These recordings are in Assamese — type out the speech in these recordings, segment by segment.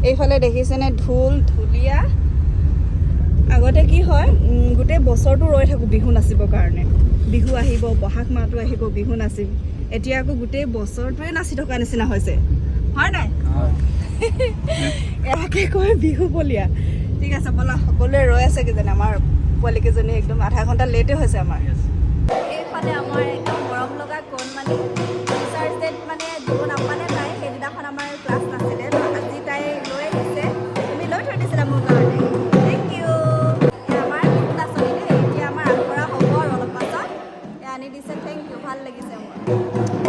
এইফালে দেখিছেনে ঢোল ঢুলীয়া আগতে কি হয় গোটেই বছৰটো ৰৈ থাকোঁ বিহু নাচিবৰ কাৰণে বিহু আহিব বহাগ মাহটো আহিব বিহু নাচিম এতিয়া আকৌ গোটেই বছৰটোৱে নাচি থকা নিচিনা হৈছে হয় নাই এৰাকে কয় বিহু বলীয়া ঠিক আছে ব'লা সকলোৱে ৰৈ আছে কিজানি আমাৰ পোৱালীকেইজনী একদম আধা ঘণ্টা লেটে হৈছে আমাৰ এইফালে আমাৰ একদম মৰম লগা কণমানি টিচাৰ্ছ ডেত মানে দিব নাপালে তাই সেইদিনাখন আমাৰ ক্লাছ নাছিলে আজি তাই লৈ আহিছে তুমি লৈ থৈ দিছিলা মোৰ কাৰণে থেংক ইউ আমাৰ বিহু নাচনী দেই এতিয়া আমাৰ আখৰা হ'ব আৰু অলপ পাছত আনি দিছে থেংক ইউ ভাল লাগিছে মোৰ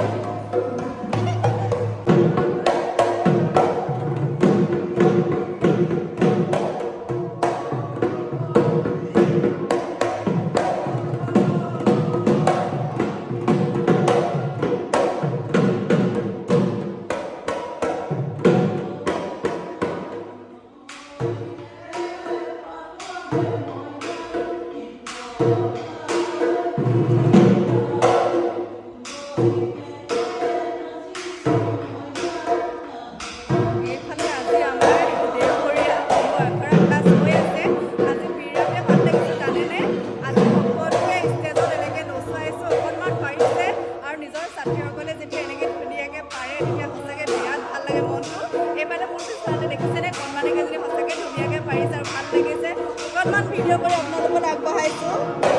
ভিডিঅ' কৰি আপোনালোকক আগবঢ়াইছোঁ